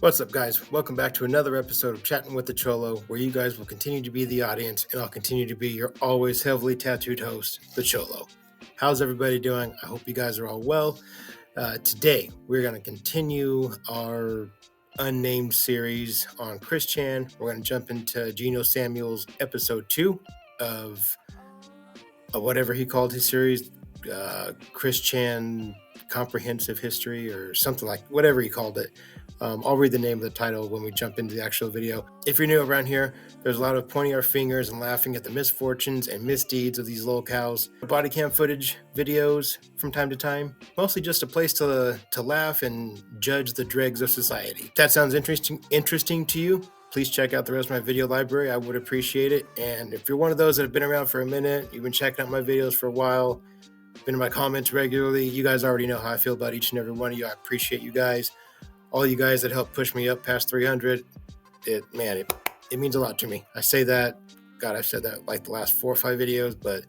What's up, guys? Welcome back to another episode of Chatting with the Cholo, where you guys will continue to be the audience, and I'll continue to be your always heavily tattooed host, the Cholo. How's everybody doing? I hope you guys are all well. Today, we're going to continue our unnamed series on Chris Chan. We're going to jump into Geno Samuel's episode 2 of whatever he called his series, Chris Chan Comprehensive History or something like whatever he called it. I'll read the name of the title when we jump into the actual video. If you're new around here, there's a lot of pointing our fingers and laughing at the misfortunes and misdeeds of these little cows. Body cam footage videos from time to time, mostly just a place to laugh and judge the dregs of society. If that sounds interesting to you, please check out the rest of my video library. I would appreciate it. And if you're one of those that have been around for a minute, you've been checking out my videos for a while, been in my comments regularly, you guys already know how I feel about each and every one of you. I appreciate you guys. All you guys that helped push me up past 300, it means a lot to me. I say that, God, I've said that like the last 4 or 5 videos, but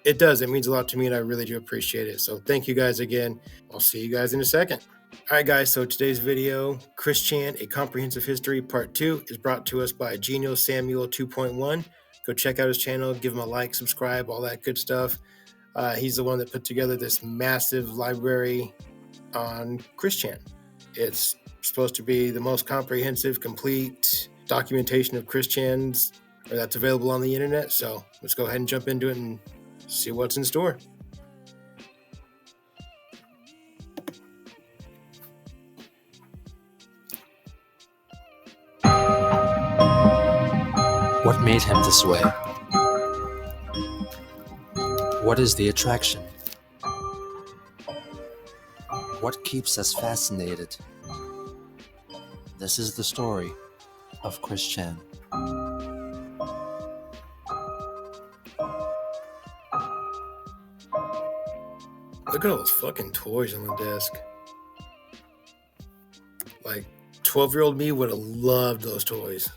it does. It means a lot to me, and I really do appreciate it. So thank you guys again. I'll see you guys in a second. All right, guys, so today's video, Chris Chan, A Comprehensive History, Part 2, is brought to us by Geno Samuel 2.1. Go check out his channel, give him a like, subscribe, all that good stuff. He's the one that put together this massive library on Chris Chan. It's supposed to be the most comprehensive, complete documentation of Chris Chan's that's available on the internet. So let's go ahead and jump into it and see what's in store. What made him this way? What is the attraction? What keeps us fascinated? This is the story of Chris Chan. Look at all those fucking toys on the desk. Like, 12-year-old me would have loved those toys.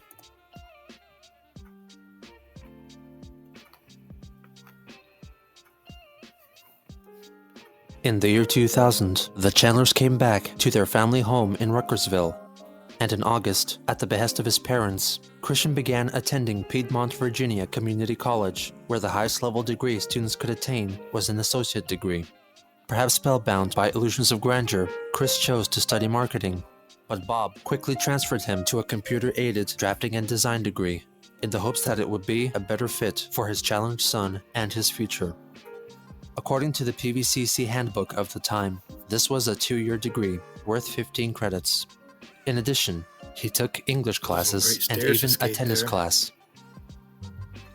In the year 2000, the Chandlers came back to their family home in Ruckersville, and in August, at the behest of his parents, Christian began attending Piedmont, Virginia Community College, where the highest level degree students could attain was an associate degree. Perhaps spellbound by illusions of grandeur, Chris chose to study marketing, but Bob quickly transferred him to a computer-aided drafting and design degree, in the hopes that it would be a better fit for his challenged son and his future. According to the PVCC handbook of the time, this was a 2-year degree worth 15 credits. In addition, he took English classes and even a tennis class.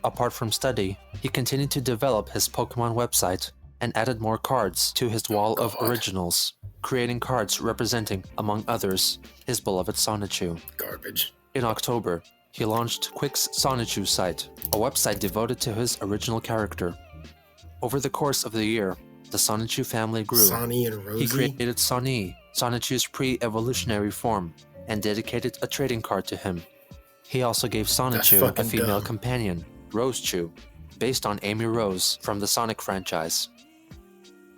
Apart from study, he continued to develop his Pokemon website and added more cards to his wall of originals, creating cards representing, among others, his beloved Sonichu. Garbage. In October, he launched Quick's Sonichu site, a website devoted to his original character. Over the course of the year, the Sonichu family grew. Sonny and Rosie? He created Sonny, Sonichu's pre-evolutionary form, and dedicated a trading card to him. He also gave Sonichu a female companion, Rosechu, based on Amy Rose from the Sonic franchise.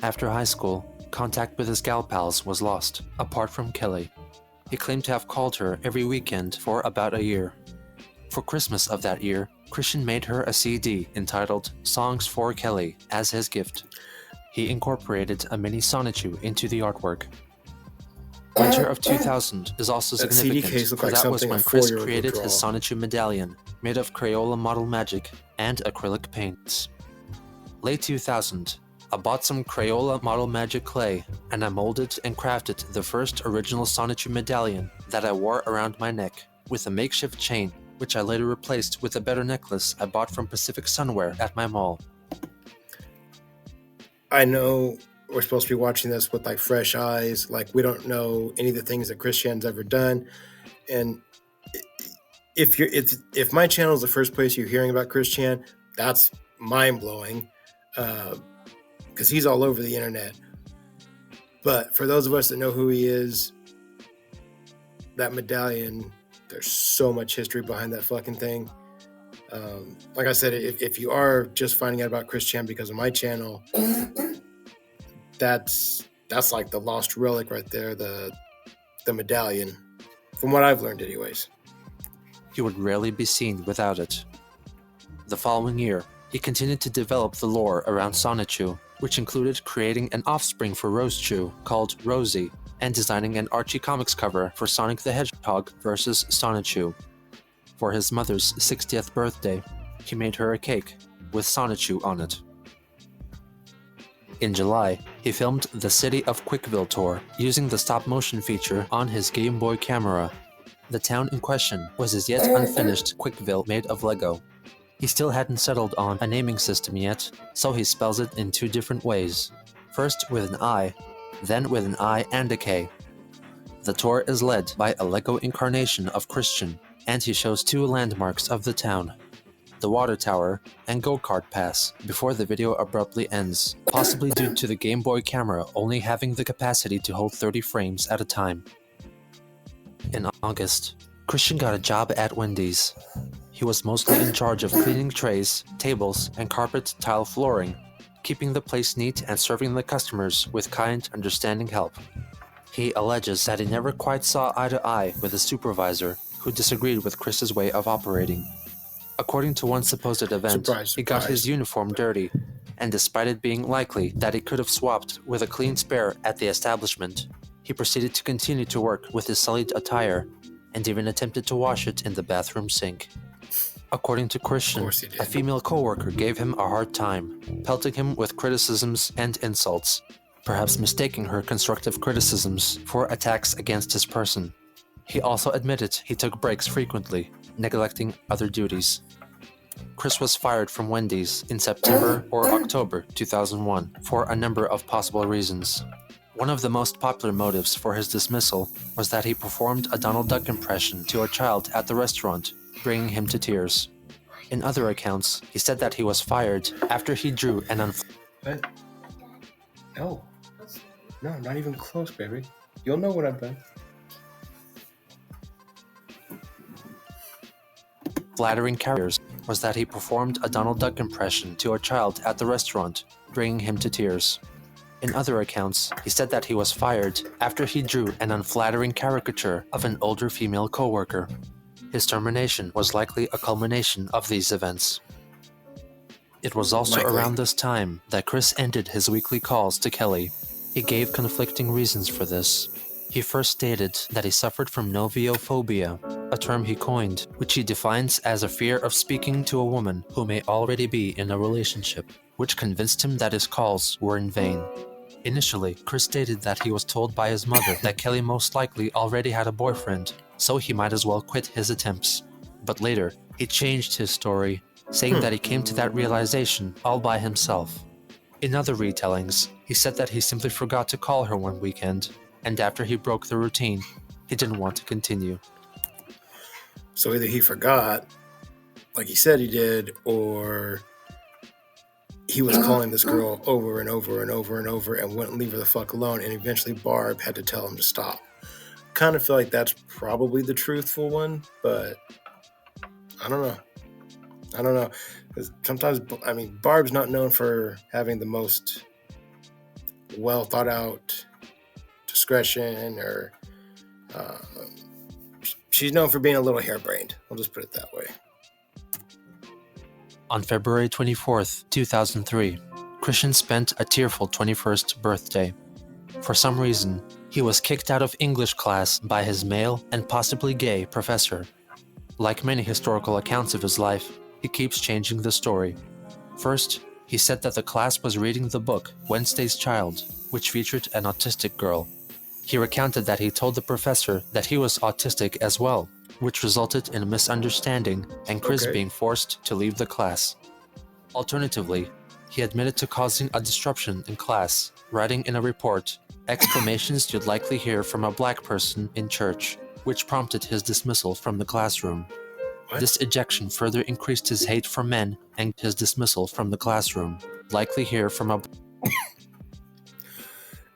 After high school, contact with his gal pals was lost, apart from Kelly. He claimed to have called her every weekend for about a year. For Christmas of that year, Christian made her a CD entitled Songs for Kelly as his gift. He incorporated a mini Sonichu into the artwork. Winter of 2000 is also significant, for that was when Chris created his Sonichu medallion, made of Crayola Model Magic and acrylic paints. Late 2000, I bought some Crayola Model Magic clay, and I molded and crafted the first original Sonichu medallion that I wore around my neck, with a makeshift chain, which I later replaced with a better necklace I bought from Pacific Sunwear at my mall. I know we're supposed to be watching this with like fresh eyes, like we don't know any of the things that Chris Chan's ever done. And if my channel is the first place you're hearing about Chris Chan, that's mind-blowing, because he's all over the internet. But for those of us that know who he is, that medallion, there's so much history behind that fucking thing. Like I said, if you are just finding out about Chris Chan because of my channel, that's like the lost relic right there, the medallion. From what I've learned anyways. He would rarely be seen without it. The following year, he continued to develop the lore around Sonichu, which included creating an offspring for Rosechu called Rosie, and designing an Archie Comics cover for Sonic the Hedgehog vs. Sonichu. For his mother's 60th birthday, he made her a cake with Sonichu on it. In July, he filmed the City of Quickville tour using the stop-motion feature on his Game Boy camera. The town in question was his yet unfinished Quickville made of Lego. He still hadn't settled on a naming system yet, so he spells it in two different ways. First with an I, then with an I and a K. The tour is led by a Lego incarnation of Christian, and he shows two landmarks of the town: the water tower and go-kart pass, before the video abruptly ends, possibly due to the Game Boy camera only having the capacity to hold 30 frames at a time. In August, Christian got a job at Wendy's. He was mostly in charge of cleaning trays, tables, and carpet tile flooring, keeping the place neat and serving the customers with kind, understanding help. He alleges that he never quite saw eye to eye with his supervisor, who disagreed with Chris's way of operating. According to one supposed event, he got his uniform dirty, and despite it being likely that he could have swapped with a clean spare at the establishment, he proceeded to continue to work with his sullied attire, and even attempted to wash it in the bathroom sink. According to Christian, a female co-worker gave him a hard time, pelting him with criticisms and insults, perhaps mistaking her constructive criticisms for attacks against his person. He also admitted he took breaks frequently, neglecting other duties. Chris was fired from Wendy's in September or October 2001 for a number of possible reasons. One of the most popular motives for his dismissal was that he performed a Donald Duck impression to a child at the restaurant, bringing him to tears. In other accounts, he said that he was fired after he drew an What? No. No, not even close, baby. You'll know what I've done. Flattering characters was that he performed a Donald Duck impression to a child at the restaurant, bringing him to tears. In other accounts, he said that he was fired after he drew an unflattering caricature of an older female co-worker. His termination was likely a culmination of these events. It was also around this time that Chris ended his weekly calls to Kelly. He gave conflicting reasons for this. He first stated that he suffered from noviophobia, a term he coined, which he defines as a fear of speaking to a woman who may already be in a relationship, which convinced him that his calls were in vain. Initially, Chris stated that he was told by his mother that Kelly most likely already had a boyfriend, so he might as well quit his attempts. But later, he changed his story, saying that he came to that realization all by himself. In other retellings, he said that he simply forgot to call her one weekend, and after he broke the routine, he didn't want to continue. So either he forgot, like he said he did, or he was calling this girl over and over and over and over and wouldn't leave her the fuck alone, and eventually Barb had to tell him to stop. Kind of feel like that's probably the truthful one, but I don't know. 'Cause sometimes, I mean, Barb's not known for having the most well thought out discretion, or she's known for being a little harebrained. I'll just put it that way. On February 24th, 2003, Christian spent a tearful 21st birthday. For some reason, he was kicked out of English class by his male and possibly gay professor. Like many historical accounts of his life, he keeps changing the story. First, he said that the class was reading the book Wednesday's Child, which featured an autistic girl. He recounted that he told the professor that he was autistic as well, which resulted in a misunderstanding and Chris being forced to leave the class. Alternatively, he admitted to causing a disruption in class, writing in a report, "Exclamations you'd likely hear from a black person in church," which prompted his dismissal from the classroom. This ejection further increased his hate for men and his dismissal from the classroom. Likely hear from a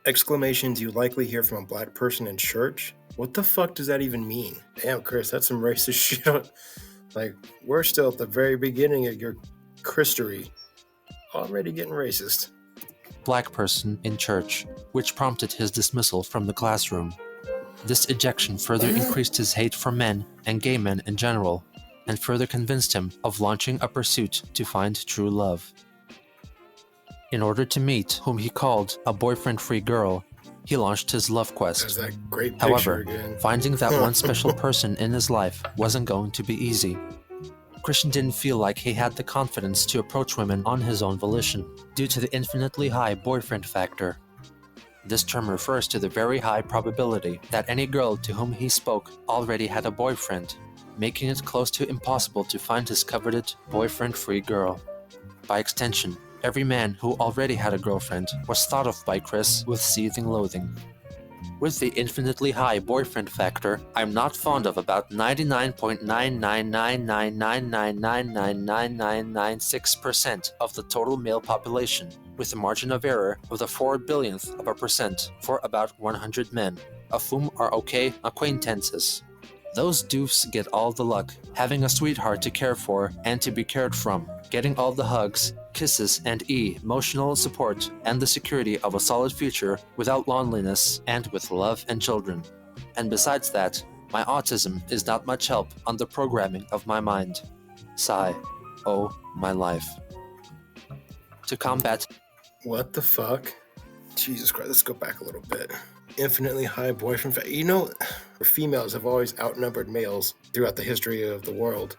Exclamations you likely hear from a black person in church? What the fuck does that even mean? Damn, Chris, that's some racist shit. Like, we're still at the very beginning of your Christery. Already getting racist. black person in church, which prompted his dismissal from the classroom. This ejection further increased his hate for men and gay men in general, and further convinced him of launching a pursuit to find true love. In order to meet whom he called a boyfriend-free girl, he launched his love quest. There's that great picture However, again. finding that one special person in his life wasn't going to be easy. Christian didn't feel like he had the confidence to approach women on his own volition, due to the infinitely high boyfriend factor. This term refers to the very high probability that any girl to whom he spoke already had a boyfriend, making it close to impossible to find his coveted boyfriend-free girl. By extension, every man who already had a girlfriend was thought of by Chris with seething loathing. With the infinitely high boyfriend factor, I'm not fond of about 99.99999999996% of the total male population, with a margin of error of the 4 billionth of a % for about 100 men, of whom are okay acquaintances. Those doofs get all the luck, having a sweetheart to care for and to be cared from, getting all the hugs, kisses, and emotional support and the security of a solid future without loneliness and with love and children. And besides that, my autism is not much help on the programming of my mind. Sigh. Oh, my life. To combat... What the fuck? Jesus Christ, let's go back a little bit. Infinitely high boyfriend factor. You know, females have always outnumbered males throughout the history of the world.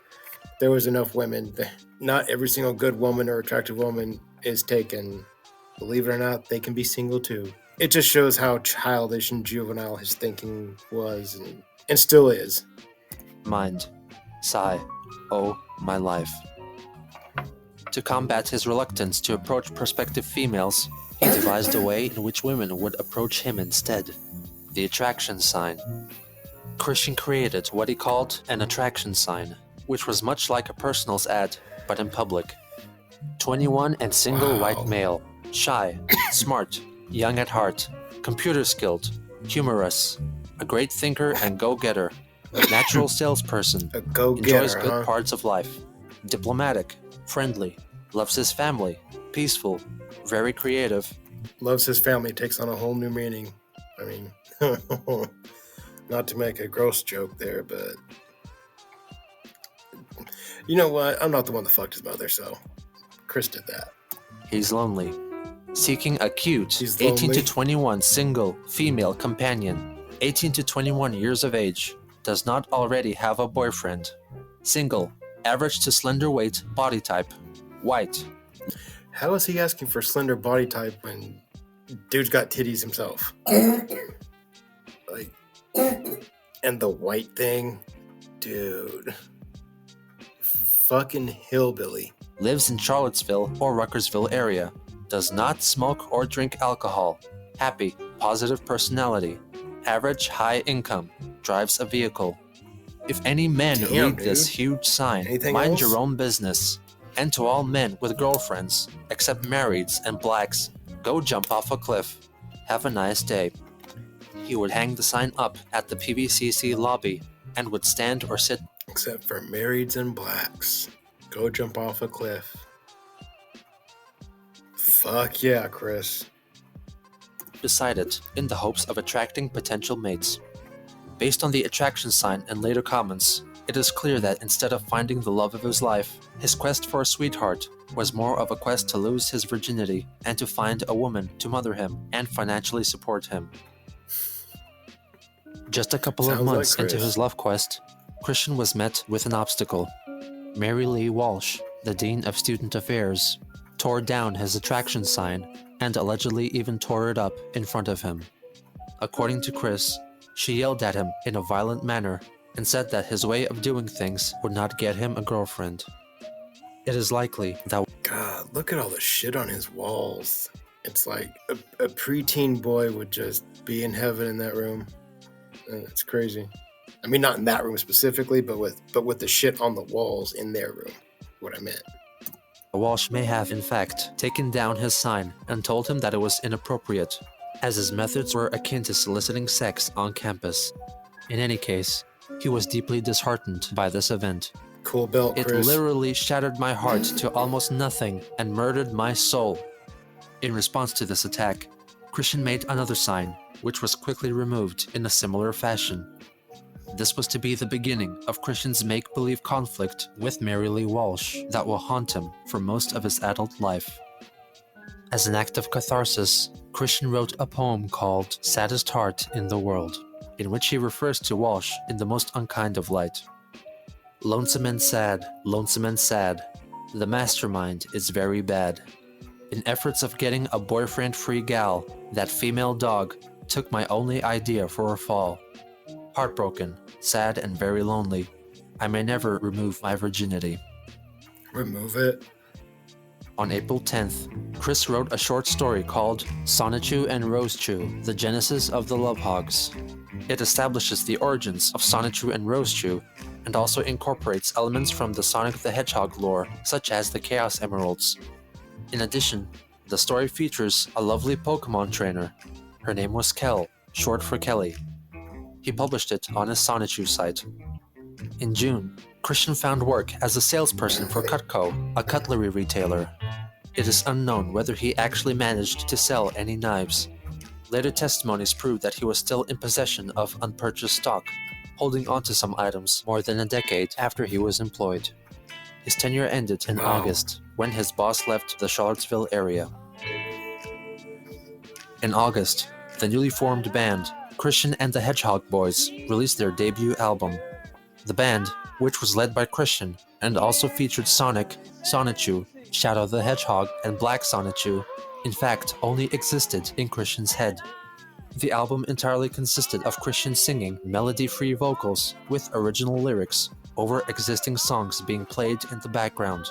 There was enough women. Not every single good woman or attractive woman is taken. Believe it or not, they can be single too. It just shows how childish and juvenile his thinking was and still is. Mind. Sigh. Oh, my life. To combat his reluctance to approach prospective females, he devised a way in which women would approach him instead. The attraction sign. Christian created what he called an attraction sign, which was much like a personals ad, but in public. 21 and single white male, shy, smart, young at heart, computer skilled, humorous, a great thinker and go-getter, natural salesperson, enjoys good parts of life, diplomatic, friendly, loves his family, peaceful, very creative. Loves his family takes on a whole new meaning. I mean, not to make a gross joke there, but you know what? I'm not the one that fucked his mother, so Chris did that. He's lonely. Seeking a cute 18 to 21 single female companion, 18 to 21 years of age, does not already have a boyfriend. Single, average to slender weight, body type, white. How is he asking for slender body type when dude's got titties himself? Like, and the white thing? Dude. Fucking hillbilly. Lives in Charlottesville or Ruckersville area. Does not smoke or drink alcohol. Happy, positive personality. Average high income. Drives a vehicle. If any men read this huge sign, mind your own business. And to all men with girlfriends, except marrieds and blacks, go jump off a cliff. Have a nice day. He would hang the sign up at the PVCC lobby and would stand or sit. Except for marrieds and blacks. Go jump off a cliff. Fuck yeah, Chris. Beside it, in the hopes of attracting potential mates. Based on the attraction sign and later comments, it is clear that instead of finding the love of his life, his quest for a sweetheart was more of a quest to lose his virginity and to find a woman to mother him and financially support him. Just a couple of months into his love quest, Christian was met with an obstacle. Mary Lee Walsh, the Dean of Student Affairs, tore down his attraction sign and allegedly even tore it up in front of him. According to Chris, she yelled at him in a violent manner and said that his way of doing things would not get him a girlfriend. It is likely that... God, look at all the shit on his walls. It's like a preteen boy would just be in heaven in that room. It's crazy. I mean, not in that room specifically, but with the shit on the walls in their room. What I meant. Walsh may have, in fact, taken down his sign and told him that it was inappropriate, as his methods were akin to soliciting sex on campus. In any case, he was deeply disheartened by this event. Cool belt, Chris. It literally shattered my heart to almost nothing and murdered my soul. In response to this attack, Christian made another sign, which was quickly removed in a similar fashion. This was to be the beginning of Christian's make-believe conflict with Mary Lee Walsh that will haunt him for most of his adult life. As an act of catharsis, Christian wrote a poem called Saddest Heart in the World, in which he refers to Walsh in the most unkind of light. Lonesome and sad, the mastermind is very bad. In efforts of getting a boyfriend-free gal, that female dog took my only idea for a fall. Heartbroken, sad and very lonely, I may never remove my virginity. Remove it? On April 10th, Chris wrote a short story called Sonichu and Rosechu, The Genesis of the Love Hogs. It establishes the origins of Sonichu and Rosechu and also incorporates elements from the Sonic the Hedgehog lore, such as the Chaos Emeralds. In addition, the story features a lovely Pokemon trainer. Her name was Kel, short for Kelly. He published it on his Sonichu site. In June, Christian found work as a salesperson for Cutco, a cutlery retailer. It is unknown whether he actually managed to sell any knives. Later testimonies prove that he was still in possession of unpurchased stock, holding onto some items more than a decade after he was employed. His tenure ended in August, when his boss left the Charlottesville area. In August, the newly formed band, Christian and the Hedgehog Boys, released their debut album. The band, which was led by Christian and also featured Sonic, Sonichu, Shadow the Hedgehog, and Black Sonichu, in fact only existed in Christian's head. The album entirely consisted of Christian singing melody-free vocals with original lyrics over existing songs being played in the background.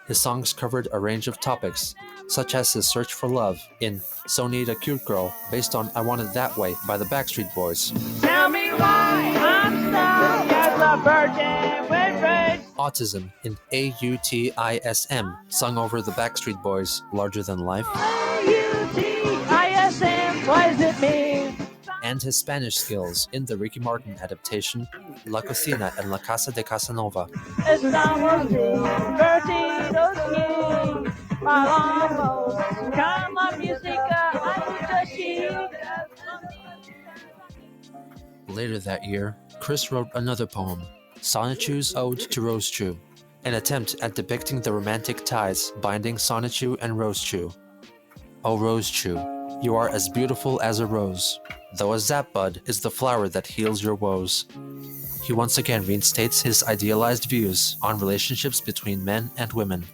His songs covered a range of topics, such as his search for love in So Need a Cute Girl, based on I Want It That Way by the Backstreet Boys. Tell me why I'm stuck as a virgin with rage. Autism in AUTISM, sung over the Backstreet Boys' Larger Than Life. AUTISM, what does it mean? And his Spanish skills in the Ricky Martin adaptation La Cocina en la Casa de Casanova. Estamos divertidos aquí, vamos con la música anunciada. Later that year, Chris wrote another poem, Sonichu's Ode to Rosechu, an attempt at depicting the romantic ties binding Sonichu and Rosechu. O Rosechu, you are as beautiful as a rose, though a zapbud is the flower that heals your woes. He once again reinstates his idealized views on relationships between men and women.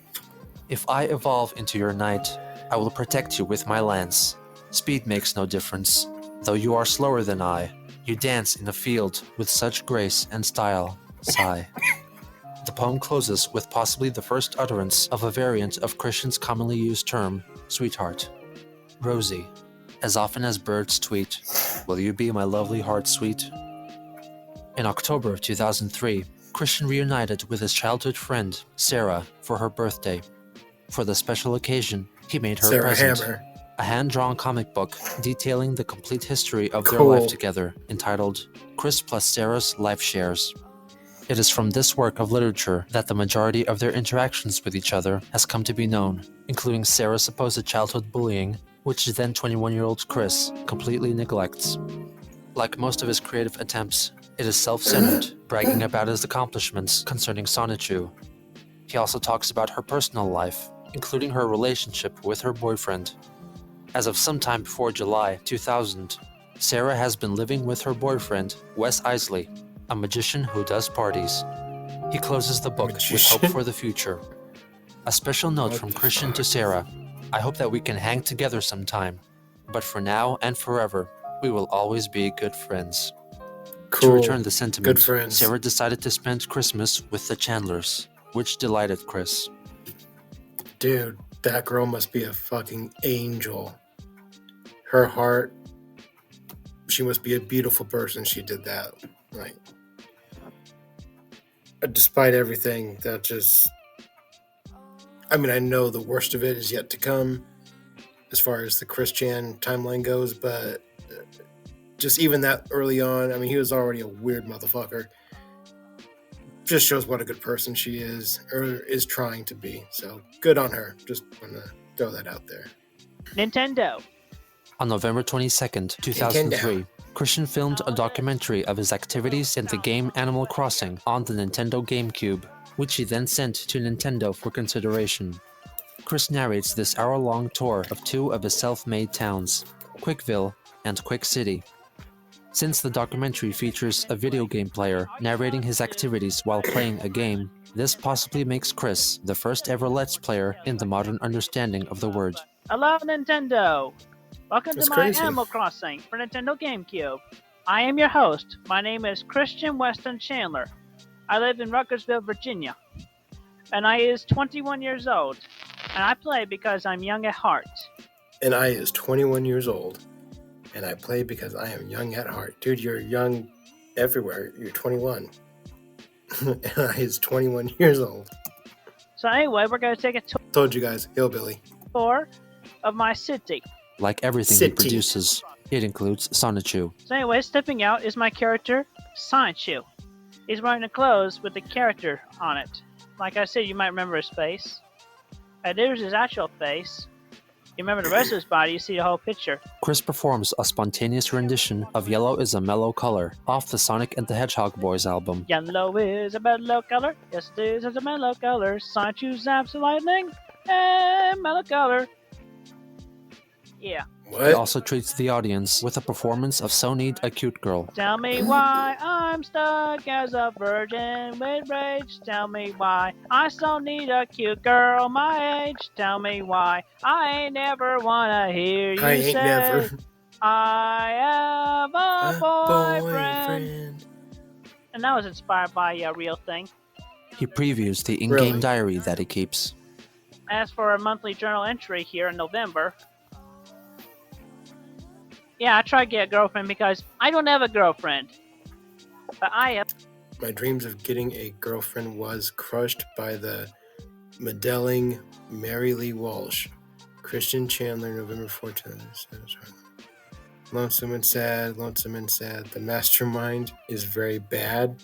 If I evolve into your knight, I will protect you with my lance. Speed makes no difference, though you are slower than I. You dance in a field with such grace and style. Sigh. The poem closes with possibly the first utterance of a variant of Christian's commonly used term, sweetheart. Rosie, as often as birds tweet, will you be my lovely heart sweet? In October of 2003, Christian reunited with his childhood friend, Sarah, for her birthday. For the special occasion, he made her a present. Hammer. A hand-drawn comic book detailing the complete history of their life together, entitled Chris plus Sarah's Life Shares. It is from this work of literature that the majority of their interactions with each other has come to be known, including Sarah's supposed childhood bullying, which then 21-year-old Chris completely neglects. Like most of his creative attempts, it is self-centered, bragging about his accomplishments concerning Sonichu. He also talks about her personal life, including her relationship with her boyfriend. As of sometime before July 2000, Sarah has been living with her boyfriend, Wes Isley, a magician who does parties. He closes the book with hope for the future. A special note from Christian to Sarah. I hope that we can hang together sometime, but for now and forever, we will always be good friends. Cool. To return the sentiment, Good friends. Sarah decided to spend Christmas with the Chandlers, which delighted Chris. Dude, that girl must be a fucking angel. Her heart, she must be a beautiful person. She did that. Like, despite everything, that just, I mean, I know the worst of it is yet to come as far as the Chris Chan timeline goes, but just even that early on, I mean, he was already a weird motherfucker. Just shows what a good person she is, or is trying to be. So good on her. Just want to throw that out there. Nintendo. On November 22nd, 2003, Christian filmed a documentary of his activities in the game Animal Crossing on the Nintendo GameCube, which he then sent to Nintendo for consideration. Chris narrates this hour-long tour of two of his self-made towns, Quickville and Quick City. Since the documentary features a video game player narrating his activities while playing a game, this possibly makes Chris the first ever Let's Player in the modern understanding of the word. Hello, Nintendo! Welcome That's to my crazy. Animal Crossing for Nintendo GameCube. I am your host. My name is Christian Weston Chandler. I live in Ruckersville, Virginia. And I is 21 years old. And I play because I'm young at heart. And I is 21 years old. And I play because I am young at heart. Dude, you're young everywhere. You're 21. And I is 21 years old. So anyway, we're going to take a Told you guys, hillbilly. tour of my city. Like everything he produces, it includes Sonichu. So anyway, stepping out is my character, Sonichu. He's wearing the clothes with the character on it. Like I said, you might remember his face. There's his actual face. You remember the rest of his body, you see the whole picture. Chris performs a spontaneous rendition of Yellow is a Mellow Color off the Sonic and the Hedgehog Boys album. Yellow is a mellow color. Yes, it is a mellow color. Sonichu zaps the lightning. And mellow color. Yeah. What? He also treats the audience with a performance of So Need a Cute Girl. Tell me why I'm stuck as a virgin with rage. Tell me why I still need a cute girl my age. Tell me why I ain't never wanna hear you say never. I have a boyfriend. And that was inspired by a real thing. He previews the in-game Really? diary that he keeps. As for a monthly journal entry here in November, yeah, I tried to get a girlfriend because I don't have a girlfriend. But I have. My dreams of getting a girlfriend was crushed by the meddling Mary Lee Walsh. Christian Chandler, November 14th. Lonesome and sad, lonesome and sad. The mastermind is very bad.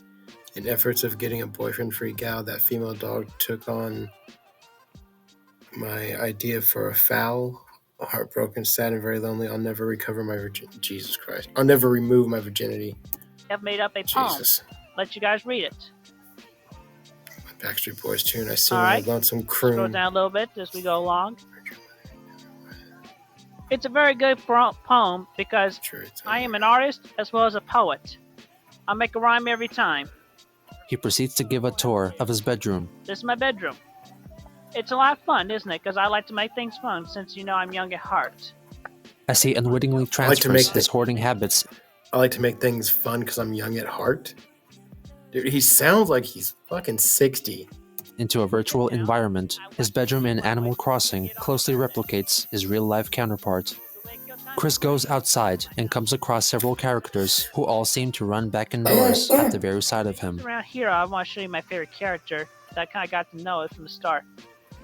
In efforts of getting a boyfriend-free gal, that female dog took on my idea for a foul. Heartbroken, sad, and very lonely. I'll never recover my virginity. Jesus Christ. I'll never remove my virginity. Have made up a poem. Jesus. Let you guys read it. Backstreet Boys tune. I sing All right. my lonesome Scroll croon. down a little bit as we go along. It's a very good poem because I am an artist as well as a poet. I make a rhyme every time. He proceeds to give a tour of his bedroom. This is my bedroom. It's a lot of fun, isn't it? Because I like to make things fun since you know I'm young at heart. As he unwittingly transfers his hoarding habits. I like to make things fun because I'm young at heart. Dude, he sounds like he's fucking 60. Into a virtual environment, his bedroom in Animal Crossing closely replicates his real-life counterpart. Chris goes outside and comes across several characters who all seem to run back indoors at the very sight of him. Around here, I want to show you my favorite character that I kind of got to know it from the start.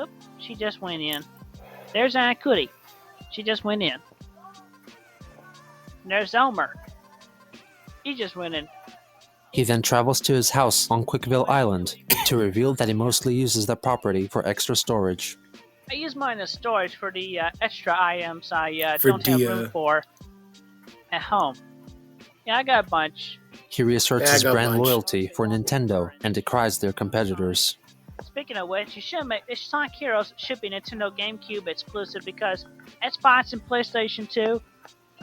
Oop, she just went in. There's Aunt Cootie. She just went in. And there's Elmer. He just went in. He then travels to his house on Quickville Island to reveal that he mostly uses the property for extra storage. I use mine as storage for the extra items I don't have room for at home. Yeah, I got a bunch. He reasserts his brand loyalty for Nintendo and decries their competitors. Speaking of which, Sonic Heroes should be Nintendo GameCube exclusive because Xbox and PlayStation 2,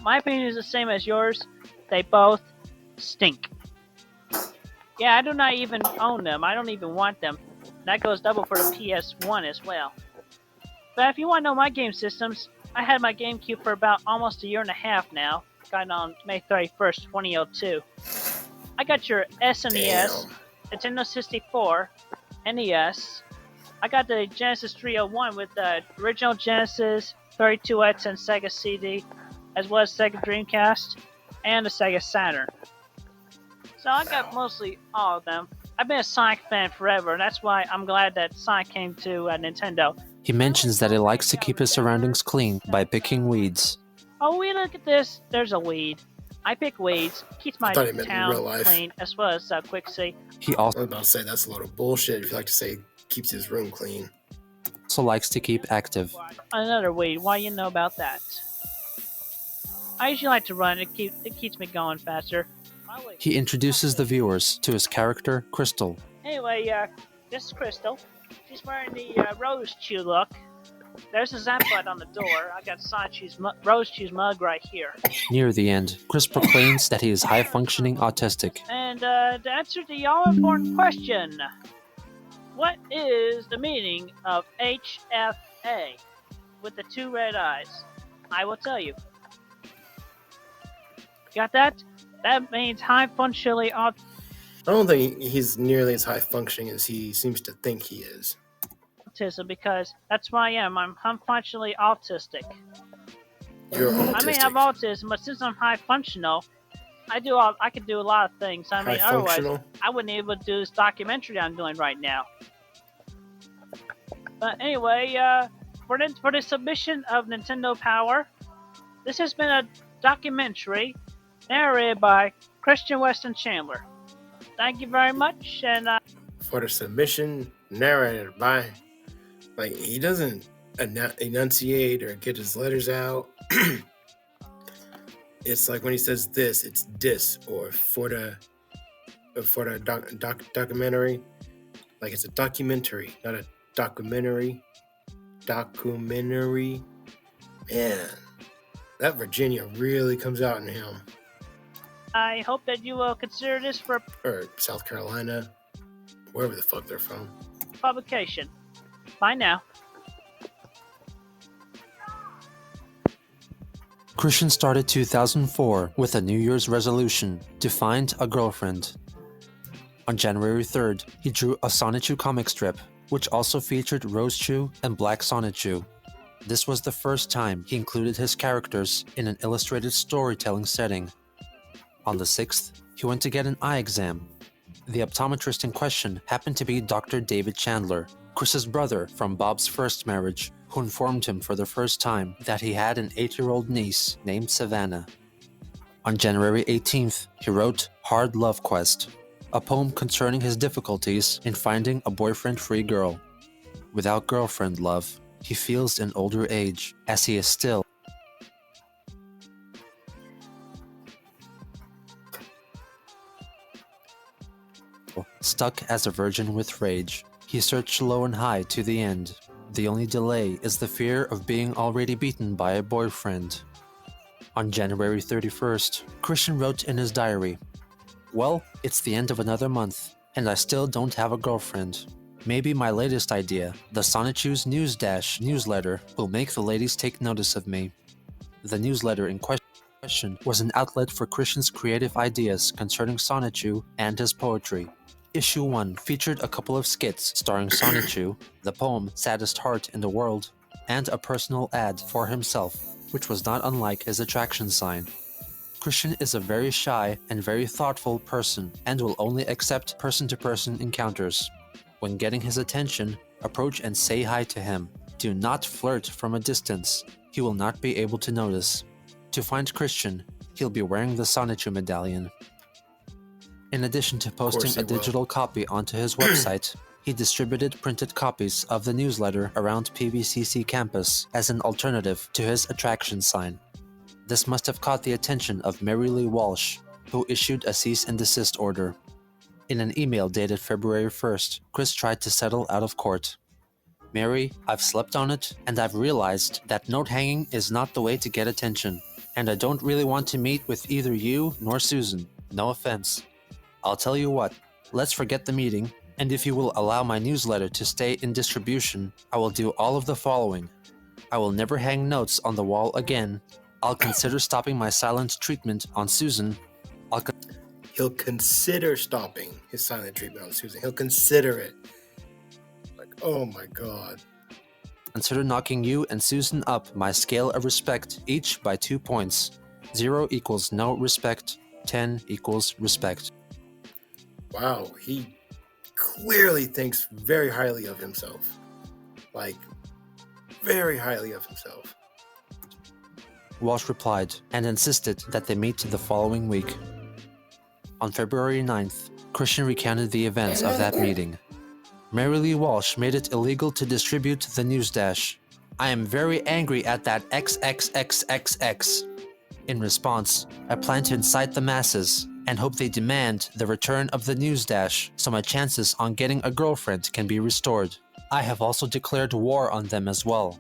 my opinion is the same as yours. They both stink. Yeah, I do not even own them. I don't even want them. That goes double for the PS1 as well. But if you want to know my game systems, I had my GameCube for about almost a year and a half now. Got it on May 31st, 2002. I got your SNES, Nintendo 64, NES. I got the Genesis 301 with the original Genesis, 32X, and Sega CD, as well as Sega Dreamcast, and the Sega Saturn. So I got mostly all of them. I've been a Sonic fan forever, and that's why I'm glad that Sonic came to Nintendo. He mentions that he likes to keep his surroundings clean by picking weeds. Oh, we look at this. There's a weed. I pick weeds. Keeps my town clean, as well as Quick City. He I was about to say that's a load of bullshit if you like to say keeps his room clean. Also likes to keep active. Another weed. Why you know about that? I usually like to run. It keeps me going faster. He introduces the viewers to his character, Crystal. Anyway, this is Crystal. She's wearing the Rose Chew look. There's a zap button on the door. I got Sonichu's Rose Chew's mug right here. Near the end, Chris proclaims that he is high-functioning autistic. And to answer the all-important question, what is the meaning of HFA with the two red eyes? I will tell you. Got that? That means high-functionally autistic. I don't think he's nearly as high functioning as he seems to think he is. Because that's what I am. I'm functionally autistic. You're autistic. I may have autism, but since I'm high functional, I can do a lot of things. I mean, otherwise, I wouldn't be able to do this documentary I'm doing right now. But anyway, for the submission of Nintendo Power, this has been a documentary narrated by Christian Weston Chandler. Thank you very much, and for the submission narrated by, like, he doesn't enunciate or get his letters out. It's like when he says this, it's dis, or for the documentary, like it's a documentary, not a documentary. Documentary, man, that Virginia really comes out in him. I hope that you will consider this for or South Carolina, wherever the fuck they're from. Publication. Bye now. Christian started 2004 with a New Year's resolution to find a girlfriend. On January 3rd, he drew a Sonichu comic strip, which also featured Rose Chew and Black Sonichu. This was the first time he included his characters in an illustrated storytelling setting. On the 6th, he went to get an eye exam. The optometrist in question happened to be Dr. David Chandler, Chris's brother from Bob's first marriage, who informed him for the first time that he had an 8-year-old niece named Savannah. On January 18th, he wrote Hard Love Quest, a poem concerning his difficulties in finding a boyfriend-free girl. Without girlfriend love, he feels an older age, as he is still stuck as a virgin with rage. He searched low and high to the end. The only delay is the fear of being already beaten by a boyfriend. On January 31st, Christian wrote in his diary, "Well, it's the end of another month, and I still don't have a girlfriend. Maybe my latest idea, the Sonichu's News Dash newsletter, will make the ladies take notice of me." The newsletter in question was an outlet for Christian's creative ideas concerning Sonichu and his poetry. Issue 1 featured a couple of skits starring Sonichu, the poem Saddest Heart in the World, and a personal ad for himself, which was not unlike his attraction sign. Christian is a very shy and very thoughtful person and will only accept person-to-person encounters. When getting his attention, approach and say hi to him. Do not flirt from a distance. He will not be able to notice. To find Christian, he'll be wearing the Sonichu medallion. In addition to posting a digital copy onto his website, he distributed printed copies of the newsletter around PVCC campus as an alternative to his attraction sign. This must have caught the attention of Mary Lee Walsh, who issued a cease and desist order. In an email dated February 1st, Chris tried to settle out of court. "Mary, I've slept on it, and I've realized that note hanging is not the way to get attention, and I don't really want to meet with either you nor Susan. No offense. I'll tell you what, let's forget the meeting, and if you will allow my newsletter to stay in distribution, I will do all of the following. I will never hang notes on the wall again. I'll consider stopping my silent treatment on Susan. He'll consider stopping his silent treatment on Susan. He'll consider it. Like, oh my God. Consider knocking you and Susan up my scale of respect, each by 2 points. 0 equals no respect, 10 equals respect." Wow, he clearly thinks very highly of himself. Like, very highly of himself. Walsh replied and insisted that they meet the following week. On February 9th, Christian recounted the events of that meeting. Mary Lee Walsh made it illegal to distribute the news dash. "I am very angry at that XXXXX. In response, I plan to incite the masses and hope they demand the return of the news dash so my chances on getting a girlfriend can be restored. I have also declared war on them as well.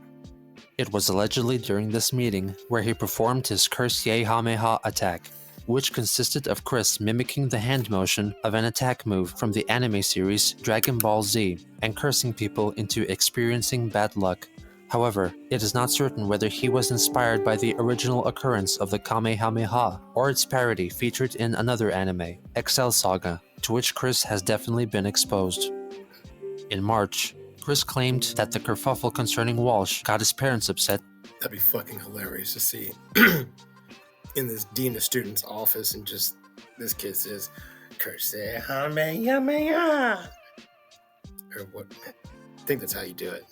It was allegedly during this meeting where he performed his Curse Yehameha attack, which consisted of Chris mimicking the hand motion of an attack move from the anime series Dragon Ball Z and cursing people into experiencing bad luck. However, it is not certain whether he was inspired by the original occurrence of the Kamehameha or its parody featured in another anime, Excel Saga, to which Chris has definitely been exposed. In March, Chris claimed that the kerfuffle concerning Walsh got his parents upset. That'd be fucking hilarious to see in this dean of students' office and just this kid says, Kamehameha. Or what? I think that's how you do it.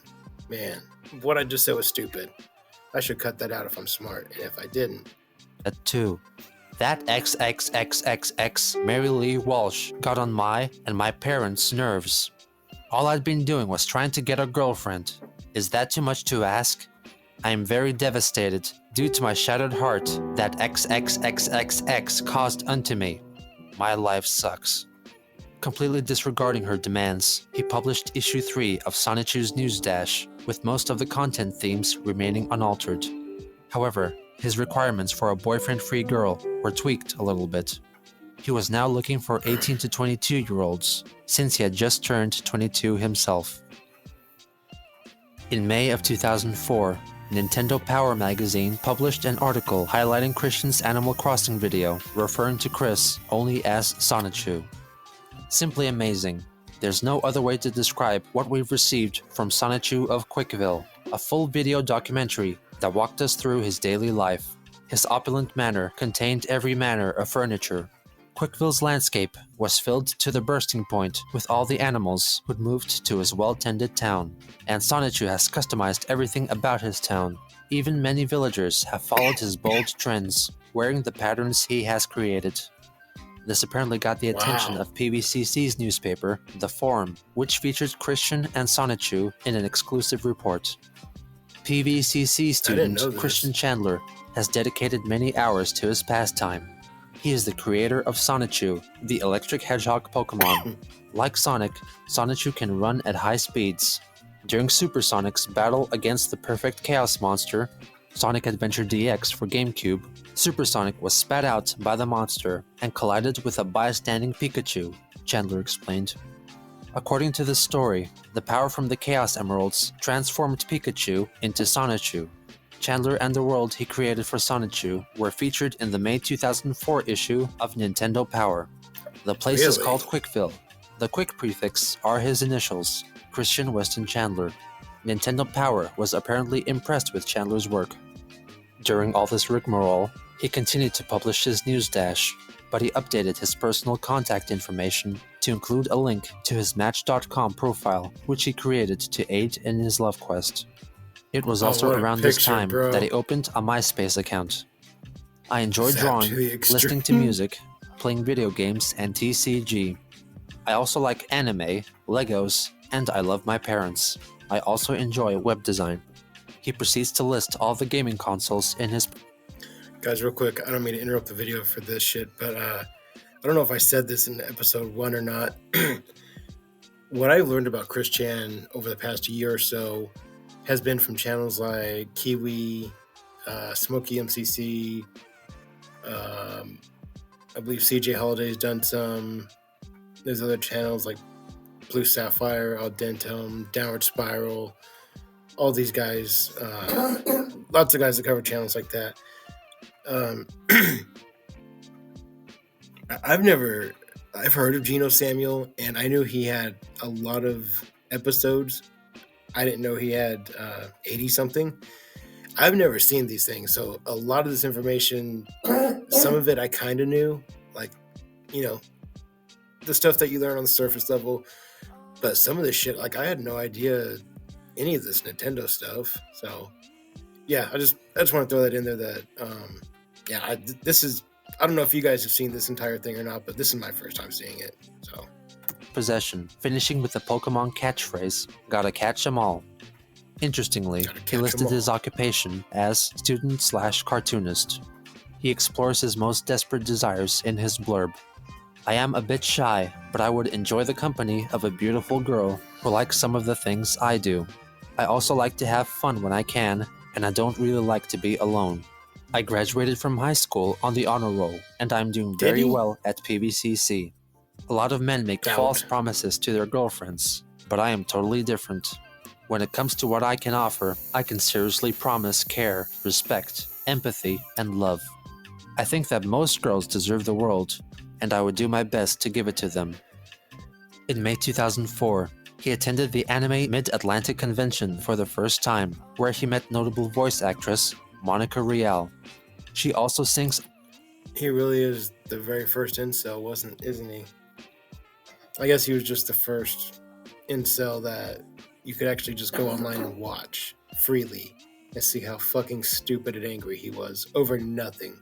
Man, what I just said was stupid. I should cut that out if I'm smart, and if I didn't. At 2. That XXXXX Mary Lee Walsh got on my and my parents' nerves. All I'd been doing was trying to get a girlfriend. Is that too much to ask? I am very devastated due to my shattered heart that XXXXX caused unto me. My life sucks. Completely disregarding her demands, he published issue 3 of Sonichu's News Dash, with most of the content themes remaining unaltered. However, his requirements for a boyfriend-free girl were tweaked a little bit. He was now looking for 18 to 22-year-olds, since he had just turned 22 himself. In May of 2004, Nintendo Power magazine published an article highlighting Christian's Animal Crossing video, referring to Chris only as Sonichu. Simply amazing. There's no other way to describe what we've received from Sonichu of Quickville, a full video documentary that walked us through his daily life. His opulent manor contained every manner of furniture. Quickville's landscape was filled to the bursting point with all the animals who'd moved to his well-tended town, and Sonichu has customized everything about his town. Even many villagers have followed his bold trends, wearing the patterns he has created. This apparently got the attention of PVCC's newspaper, The Forum, which featured Christian and Sonichu in an exclusive report. PVCC student Christian Chandler has dedicated many hours to his pastime. He is the creator of Sonichu, the electric hedgehog Pokemon. Like Sonic, Sonichu can run at high speeds. During Supersonic's battle against the perfect Chaos Monster, Sonic Adventure DX for GameCube, Supersonic was spat out by the monster and collided with a bystanding Pikachu, Chandler explained. According to the story, the power from the Chaos Emeralds transformed Pikachu into Sonichu. Chandler and the world he created for Sonichu were featured in the May 2004 issue of Nintendo Power. The place is called Quickville. The Quick prefix are his initials, Christian Weston Chandler. Nintendo Power was apparently impressed with Chandler's work. During all this rigmarole, he continued to publish his news dash, but he updated his personal contact information to include a link to his Match.com profile, which he created to aid in his love quest. It was also around this time that he opened a MySpace account. I enjoy drawing, listening to music, playing video games, and TCG. I also like anime, Legos, and I love my parents. I also enjoy web design. He proceeds to list all the gaming consoles in his... Guys, real quick, I don't mean to interrupt the video for this shit, but I don't know if I said this in episode 1 or not. What I've learned about Chris Chan over the past year or so has been from channels like Kiwi, Smokey MCC, I believe CJ Holiday's done some. There's other channels like Blue Sapphire, Aldentum, Downward Spiral, all these guys, lots of guys that cover channels like that. I've heard of Geno Samuel, and I knew he had a lot of episodes. I didn't know he had 80 something. I've never seen these things, so a lot of this information, some of it I kind of knew, like, you know, the stuff that you learn on the surface level, but some of this shit, like, I had no idea any of this Nintendo stuff. So yeah, I just want to throw that in there that I don't know if you guys have seen this entire thing or not, but this is my first time seeing it. So possession, finishing with the Pokemon catchphrase, "Gotta catch 'em all." Interestingly, he listed his occupation as student/cartoonist. He explores his most desperate desires in his blurb. I am a bit shy, but I would enjoy the company of a beautiful girl who likes some of the things I do. I also like to have fun when I can, and I don't really like to be alone. I graduated from high school on the honor roll, and I'm doing very well at PVCC. A lot of men make false promises to their girlfriends, but I am totally different. When it comes to what I can offer, I can seriously promise care, respect, empathy, and love. I think that most girls deserve the world, and I would do my best to give it to them. In May 2004, he attended the Anime Mid-Atlantic Convention for the first time, where he met notable voice actress Monica Rial. She also sings. He really is the very first incel, isn't he? I guess he was just the first incel that you could actually just go online and watch freely and see how fucking stupid and angry he was over nothing.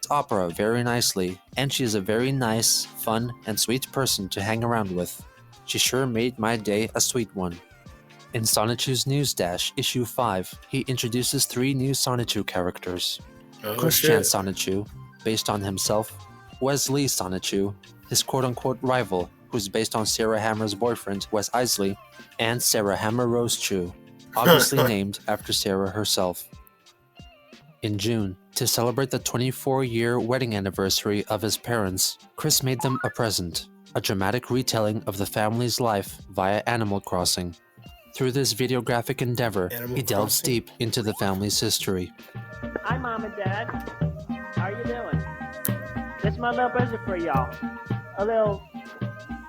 Opera very nicely, and she is a very nice, fun, and sweet person to hang around with. She sure made my day a sweet one. In Sonichu's News Dash, issue 5, he introduces 3 new Sonichu characters. Christian Sonichu, based on himself, Wesley Sonichu, his quote-unquote rival, who's based on Sarah Hammer's boyfriend, Wes Isley, and Sarah Hammer Rose Chu, obviously named after Sarah herself. In June, to celebrate the 24-year wedding anniversary of his parents, Chris made them a present, a dramatic retelling of the family's life via Animal Crossing. Through this videographic endeavor, he delves deep into the family's history. Hi, Mom and Dad. How are you doing? This is my little present for y'all. A little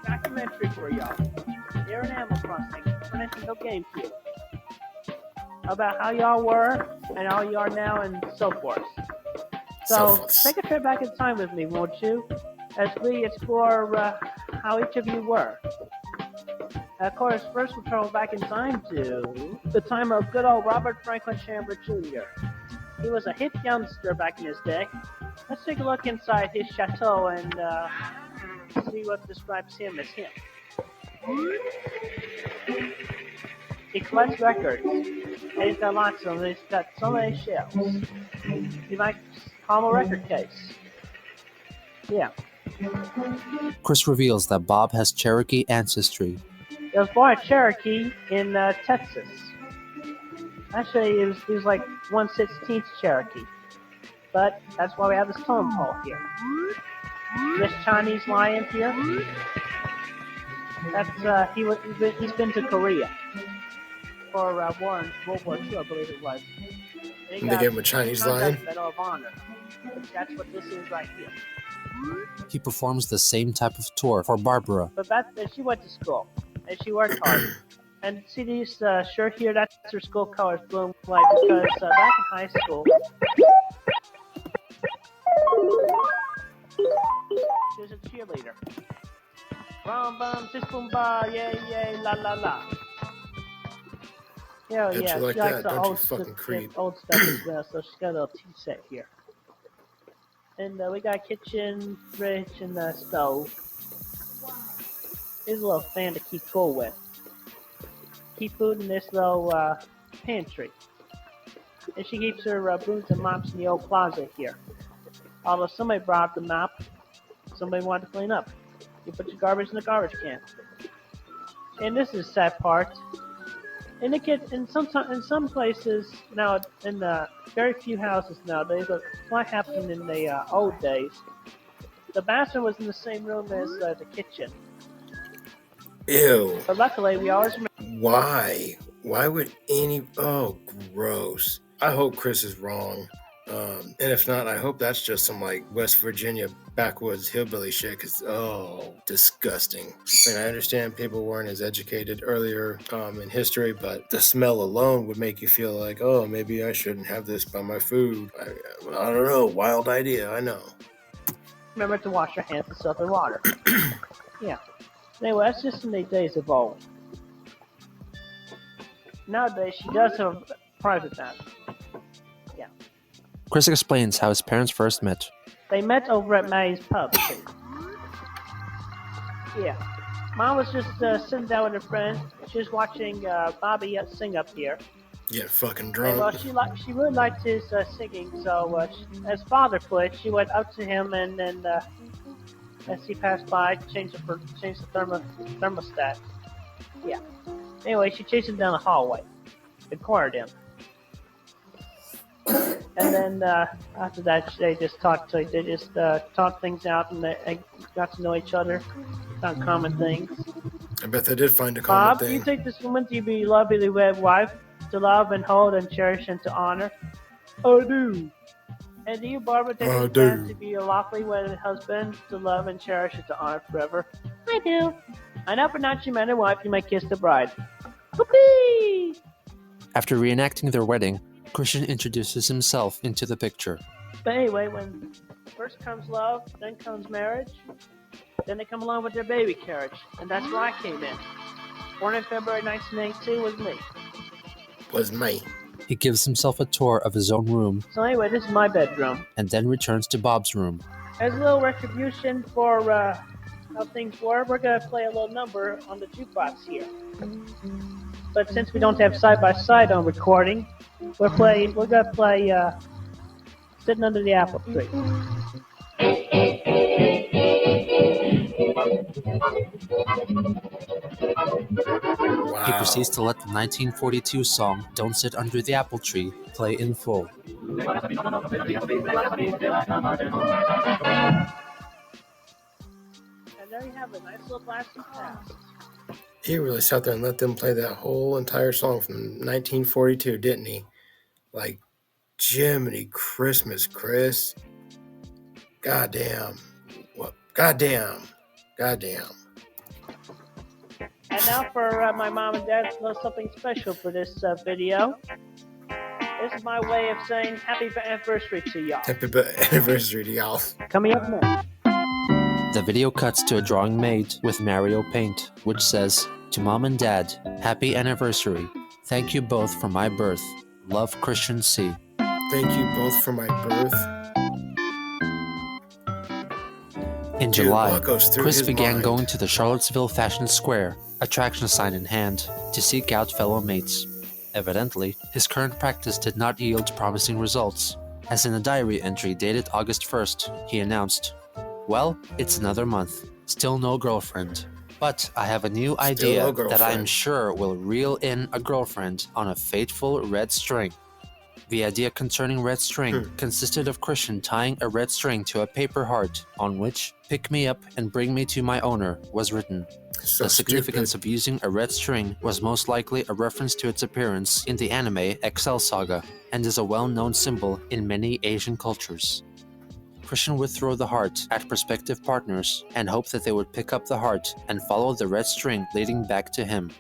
documentary for y'all. Here in Animal Crossing, for Nintendo GameCube. About how y'all were and how you are now and so forth. So, take a trip back in time with me, won't you? As we explore how each of you were. Of course, first we'll travel back in time to the time of good old Robert Franklin Chandler Jr. He was a hip youngster back in his day. Let's take a look inside his chateau and see what describes him as him. He collects records, and he's got lots of them. He's got so many shelves. You might call him a record case. Yeah. Chris reveals that Bob has Cherokee ancestry. He was born in Cherokee in Texas. Actually, he was like 1/16 Cherokee. But that's why we have this totem pole here. This Chinese lion here, that's he's been to Korea for World War II, I believe it was. And they gave him a Chinese lion? Medal of Honor. That's what this is right here. He performs the same type of tour for Barbara. But she went to school, and she worked hard. And see these shirt here, that's her school colors, blue and white, because back in high school, she was a cheerleader. Bum bum, tis boom ba, yay yay, la la la. Yeah, yeah, she like likes that, the old stuff as well, so she's got a little tea set here. And we got a kitchen, fridge, and a stove. Here's a little fan to keep cool with. Keep food in this little pantry. And she keeps her brooms and mops in the old closet here. Although somebody brought up the mop, somebody wanted to clean up. You put your garbage in the garbage can. And this is the sad part. In some places now, in very few houses nowadays, but what happened in the old days, the bathroom was in the same room as the kitchen. Ew. But luckily, we always remember. Why? Why would any... Oh, gross. I hope Chris is wrong. And if not, I hope that's just some, like, West Virginia backwoods hillbilly shit, because, disgusting. I mean, I understand people weren't as educated earlier in history, but the smell alone would make you feel like, oh, maybe I shouldn't have this by my food. I don't know. Wild idea, I know. Remember to wash your hands with soap and water. Yeah. Anyway, that's just in the days of old. Nowadays, she does have a private bathroom. Yeah. Chris explains how his parents first met. They met over at May's pub. Yeah. Mom was just sitting down with her friend. She was watching Bobby sing up here. Get fucking And, well, drunk. she really liked his singing, so as father put, she went up to him and then, as he passed by, changed the thermostat. Yeah. Anyway, she chased him down the hallway and cornered him. And then after that, they just talked. They just talked things out, and they got to know each other, found common things. I bet they did find a common Bob, thing. do you take this woman to be lovely wed wife, to love and hold and cherish and to honor? I do. And do you, Barbara, take this man to be a lawfully wedded husband, to love and cherish and to honor forever? I do. I now pronounce you man and wife. You may kiss the bride. Whoopee! After reenacting their wedding, Christian introduces himself into the picture. But anyway, when first comes love, then comes marriage, then they come along with their baby carriage, and that's where I came in. Born in February 1982 was me. He gives himself a tour of his own room. So anyway, this is my bedroom. And then returns to Bob's room. As a little retribution for how things were, we're going to play a little number on the jukebox here. But since we don't have side-by-side on recording, we're going to play Sitting Under the Apple Tree. Wow. He proceeds to let the 1942 song Don't Sit Under the Apple Tree play in full. And there you have it, nice little blast from the past. He really sat there and let them play that whole entire song from 1942, didn't he? Like, Jiminy Christmas, Chris. Goddamn. What? Goddamn. And now for my mom and dad, something special for this video. This is my way of saying happy anniversary to y'all. Happy anniversary to y'all. Coming up next. The video cuts to a drawing made with Mario paint, which says, "To Mom and Dad, happy anniversary. Thank you both for my birth. Love, Christian C." Thank you both for my birth. In July, goes through Chris his began mind? going to the Charlottesville Fashion Square, attraction sign in hand, to seek out fellow mates. Evidently, his current practice did not yield promising results, as in a diary entry dated August 1st, he announced, "Well, it's another month. Still no girlfriend. But I have a new idea that I'm sure will reel in a girlfriend on a fateful red string." The idea concerning red string consisted of Christian tying a red string to a paper heart on which "Pick me up and bring me to my owner" was written. So the significance stupid. of using a red string was most likely a reference to its appearance in the anime Excel Saga, and is a well-known symbol in many Asian cultures. Christian would throw the heart at prospective partners and hope that they would pick up the heart and follow the red string leading back to him.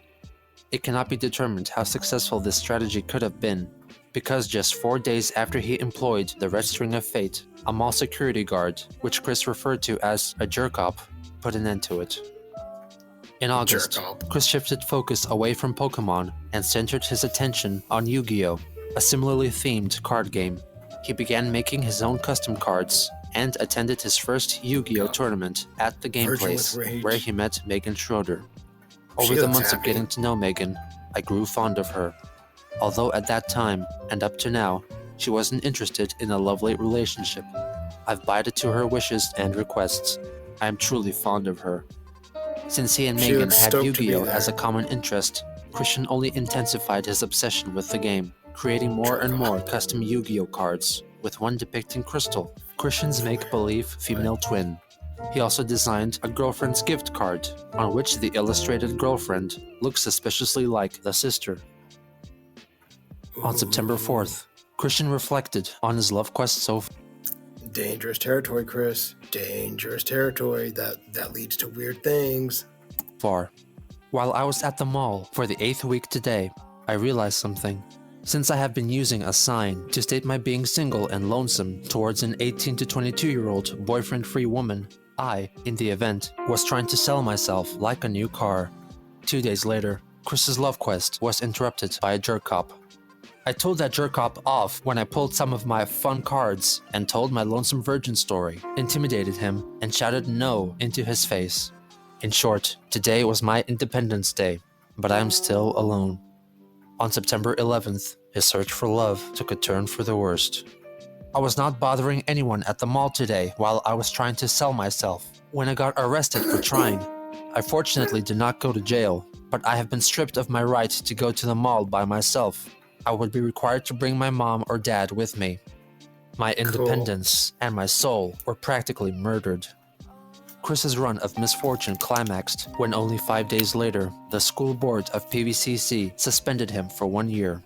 It cannot be determined how successful this strategy could have been, because just 4 days after he employed the red string of fate, a mall security guard, which Chris referred to as a jerk-op, put an end to it. In August, Chris shifted focus away from Pokemon and centered his attention on Yu-Gi-Oh!, a similarly themed card game. He began making his own custom cards and attended his first Yu-Gi-Oh! Tournament at the Game Place, where he met Megan Schroeder. Over the months of getting to know Megan, I grew fond of her. Although at that time, and up to now, she wasn't interested in a lovely relationship. I've bided to her wishes and requests. I am truly fond of her. Since he and Megan had Yu-Gi-Oh! As a common interest, Christian only intensified his obsession with the game, creating more and more custom Yu-Gi-Oh! Cards, with one depicting Crystal, Christian's make-believe female twin. He also designed a girlfriend's gift card, on which the illustrated girlfriend looks suspiciously like the sister. On September 4th, Christian reflected on his love quest so far. Dangerous territory, Chris. Dangerous territory. That leads to weird things. While I was at the mall for the 8th week today, I realized something. Since I have been using a sign to state my being single and lonesome towards an 18 to 22-year-old boyfriend-free woman, I, in the event, was trying to sell myself like a new car. 2 days later, Chris's love quest was interrupted by a jerk-cop. I told that jerk-cop off when I pulled some of my fun cards and told my lonesome virgin story, intimidated him, and shouted no into his face. In short, today was my Independence Day, but I am still alone. On September 11th, His search for love took a turn for the worst. I was not bothering anyone at the mall today while I was trying to sell myself when I got arrested for trying. I fortunately did not go to jail, but I have been stripped of my right to go to the mall by myself. I would be required to bring my mom or dad with me. My independence and my soul were practically murdered. Chris's run of misfortune climaxed when only 5 days later, the school board of PVCC suspended him for 1 year.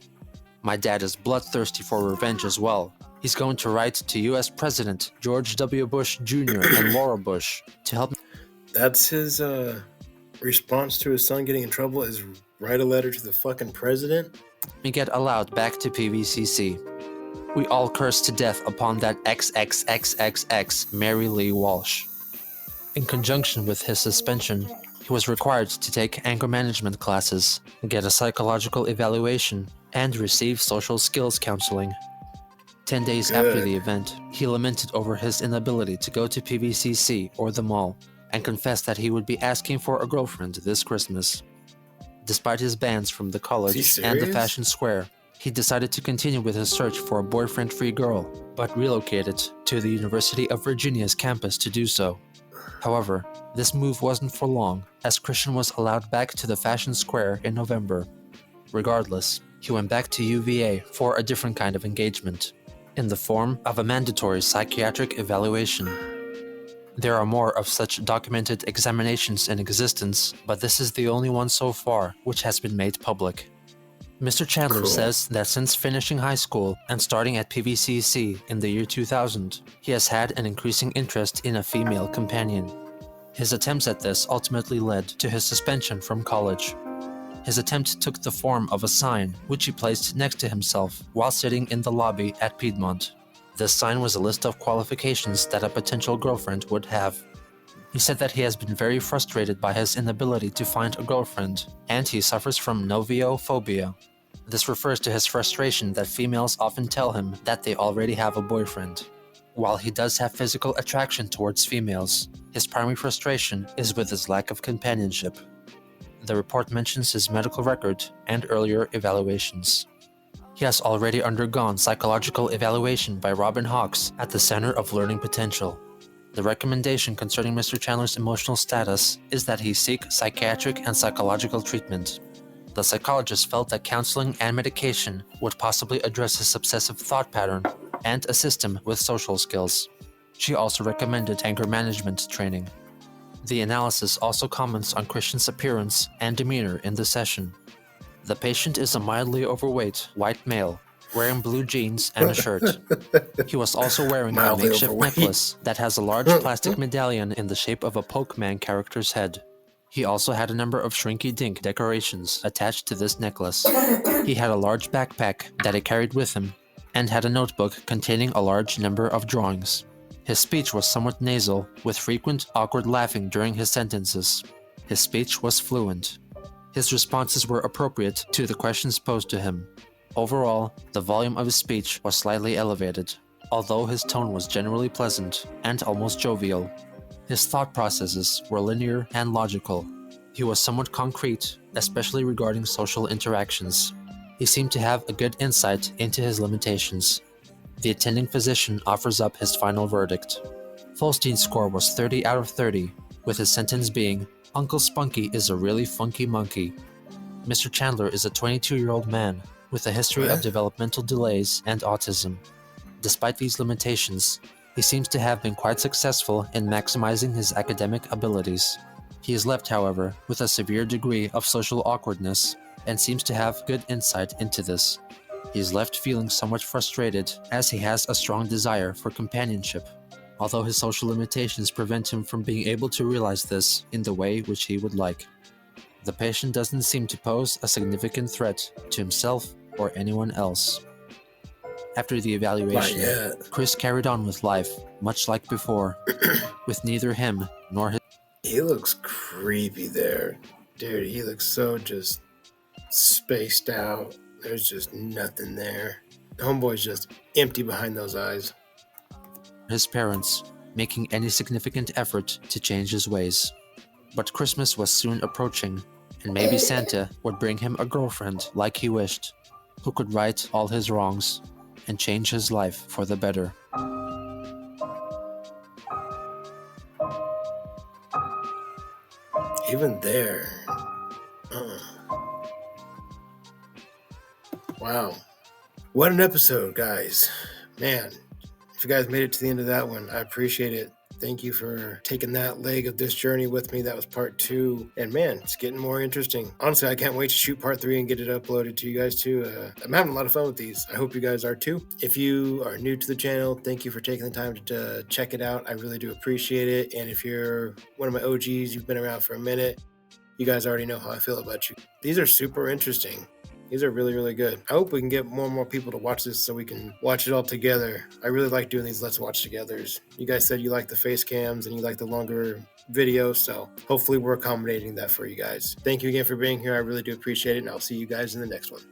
My dad is bloodthirsty for revenge as well. He's going to write to U.S. President George W. Bush Jr. and Laura Bush to help. That's his response to his son getting in trouble, is write a letter to the fucking president? Me get allowed back to PVCC. We all cursed to death upon that XXXXX Mary Lee Walsh. In conjunction with his suspension, he was required to take anger management classes, get a psychological evaluation, and receive social skills counseling. 10 days after the event, he lamented over his inability to go to PVCC or the mall, and confessed that he would be asking for a girlfriend this Christmas. Despite his bans from the college and the fashion square, he decided to continue with his search for a boyfriend-free girl, but relocated to the University of Virginia's campus to do so. However, this move wasn't for long, as Christian was allowed back to the fashion square in November. Regardless, he went back to UVA for a different kind of engagement, in the form of a mandatory psychiatric evaluation. There are more of such documented examinations in existence, but this is the only one so far which has been made public. Mr. Chandler says that since finishing high school and starting at PVCC in the year 2000, he has had an increasing interest in a female companion. His attempts at this ultimately led to his suspension from college. His attempt took the form of a sign which he placed next to himself while sitting in the lobby at Piedmont. This sign was a list of qualifications that a potential girlfriend would have. He said that he has been very frustrated by his inability to find a girlfriend, and he suffers from noviophobia. This refers to his frustration that females often tell him that they already have a boyfriend. While he does have physical attraction towards females, his primary frustration is with his lack of companionship. The report mentions his medical record and earlier evaluations. He has already undergone psychological evaluation by Robin Hawks at the Center of Learning Potential. The recommendation concerning Mr. Chandler's emotional status is that he seek psychiatric and psychological treatment. The psychologist felt that counseling and medication would possibly address his obsessive thought pattern and assist him with social skills. She also recommended anger management training. The analysis also comments on Christian's appearance and demeanor in the session. The patient is a mildly overweight white male, wearing blue jeans and a shirt. He was also wearing a makeshift necklace that has a large plastic medallion in the shape of a Pokemon character's head. He also had a number of shrinky-dink decorations attached to this necklace. He had a large backpack that he carried with him, and had a notebook containing a large number of drawings. His speech was somewhat nasal, with frequent awkward laughing during his sentences. His speech was fluent. His responses were appropriate to the questions posed to him. Overall, the volume of his speech was slightly elevated, although his tone was generally pleasant and almost jovial. His thought processes were linear and logical. He was somewhat concrete, especially regarding social interactions. He seemed to have a good insight into his limitations. The attending physician offers up his final verdict. Folstein's score was 30 out of 30, with his sentence being, "Uncle Spunky is a really funky monkey." Mr. Chandler is a 22-year-old man with a history of developmental delays and autism. Despite these limitations, he seems to have been quite successful in maximizing his academic abilities. He is left, however, with a severe degree of social awkwardness and seems to have good insight into this. He is left feeling somewhat frustrated as he has a strong desire for companionship, although his social limitations prevent him from being able to realize this in the way which he would like. The patient doesn't seem to pose a significant threat to himself or anyone else. After the evaluation, Chris carried on with life, much like before, with neither him nor his... He looks creepy there. Dude, he looks so just spaced out. There's just nothing there. Homeboy's just empty behind those eyes. His parents, making any significant effort to change his ways. But Christmas was soon approaching, and maybe Santa would bring him a girlfriend like he wished. who could right all his wrongs and change his life for the better. Even there. Wow. What an episode, guys. Man, if you guys made it to the end of that one, I appreciate it. Thank you for taking that leg of this journey with me. That was part 2. And man, it's getting more interesting. Honestly, I can't wait to shoot part 3 and get it uploaded to you guys too. I'm having a lot of fun with these. I hope you guys are too. If you are new to the channel, thank you for taking the time to check it out. I really do appreciate it. And if you're one of my OGs, you've been around for a minute, you guys already know how I feel about you. These are super interesting. These are really, really good. I hope we can get more and more people to watch this so we can watch it all together. I really like doing these Let's Watch Togethers. You guys said you like the face cams and you like the longer videos, so hopefully we're accommodating that for you guys. Thank you again for being here. I really do appreciate it, and I'll see you guys in the next one.